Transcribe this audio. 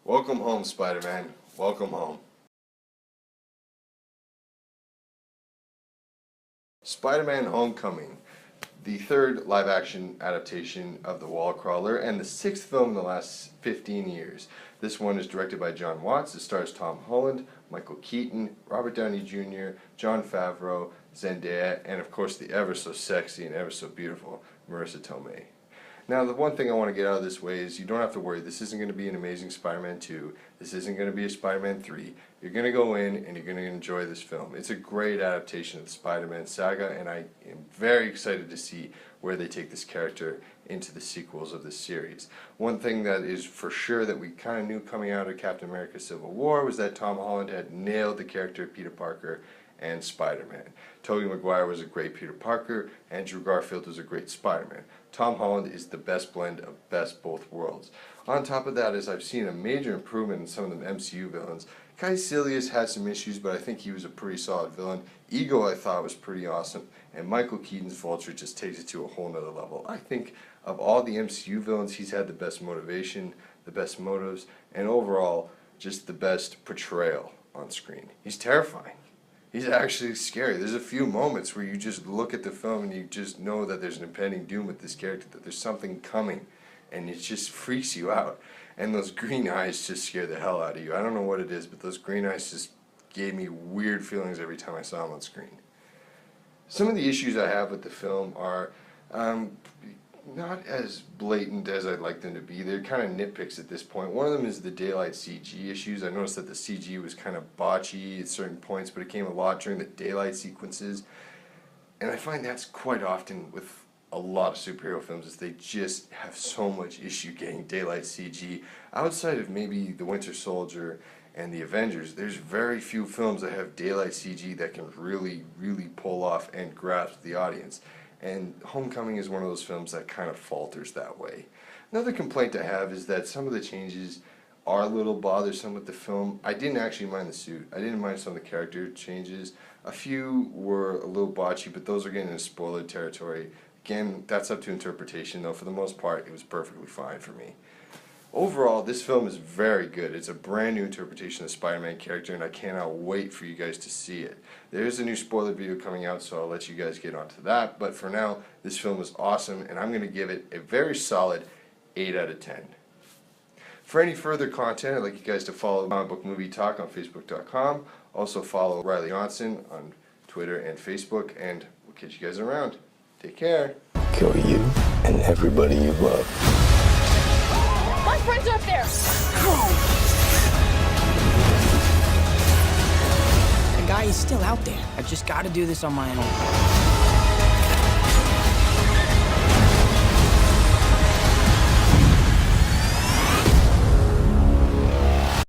Welcome home, Spider-Man. Welcome home. Spider-Man Homecoming, the third live-action adaptation of The Wall Crawler and the sixth film in the last 15 years. This one is directed by John Watts. It stars Tom Holland, Michael Keaton, Robert Downey Jr., Jon Favreau, Zendaya, and of course the ever so sexy and ever so beautiful Marissa Tomei. Now, the one thing I want to get out of this way is you don't have to worry. This isn't going to be an Amazing Spider-Man 2. This isn't going to be a Spider-Man 3. You're going to go in and you're going to enjoy this film. It's a great adaptation of the Spider-Man saga, and I am very excited to see where they take this character into the sequels of this series. One thing that is for sure that we kind of knew coming out of Captain America Civil War was that Tom Holland had nailed the character of Peter Parker and Spider-Man. Tobey Maguire was a great Peter Parker, Andrew Garfield was a great Spider-Man. Tom Holland is the best blend of best both worlds. On top of that, as I've seen a major improvement in some of the MCU villains. Caecilius had some issues, but I think he was a pretty solid villain. Ego I thought was pretty awesome, and Michael Keaton's Vulture just takes it to a whole nother level. I think of all the MCU villains, he's had the best motivation, the best motives, and overall, just the best portrayal on screen. He's terrifying. He's actually scary. There's a few moments where you just look at the film and you just know that there's an impending doom with this character, that there's something coming, and it just freaks you out. And those green eyes just scare the hell out of you. I don't know what it is, but those green eyes just gave me weird feelings every time I saw them on screen. Some of the issues I have with the film are not as blatant as I'd like them to be. They're kind of nitpicks at this point. One of them is the daylight CG issues. I noticed that the CG was kind of botchy at certain points, but it came a lot during the daylight sequences. And I find that's quite often with a lot of superhero films, is they just have so much issue getting daylight CG. Outside of maybe The Winter Soldier and The Avengers, there's very few films that have daylight CG that can really pull off and grasp the audience. And Homecoming is one of those films that kind of falters that way. Another complaint I have is that some of the changes are a little bothersome with the film. I didn't actually mind the suit. I didn't mind some of the character changes. A few were a little botchy, but those are getting into spoiler territory. Again, that's up to interpretation, though for the most part it was perfectly fine for me. Overall, this film is very good. It's a brand new interpretation of the Spider-Man character, and I cannot wait for you guys to see it. There is a new spoiler video coming out, so I'll let you guys get onto that. But for now, this film is awesome, and I'm going to give it a very solid 8 out of 10. For any further content, I'd like you guys to follow Comic Book Movie Talk on Facebook.com. Also follow Riley Onson on Twitter and Facebook, and we'll catch you guys around. Take care. Kill you and everybody you love. My friends are up there! The guy is still out there. I've just got to do this on my own.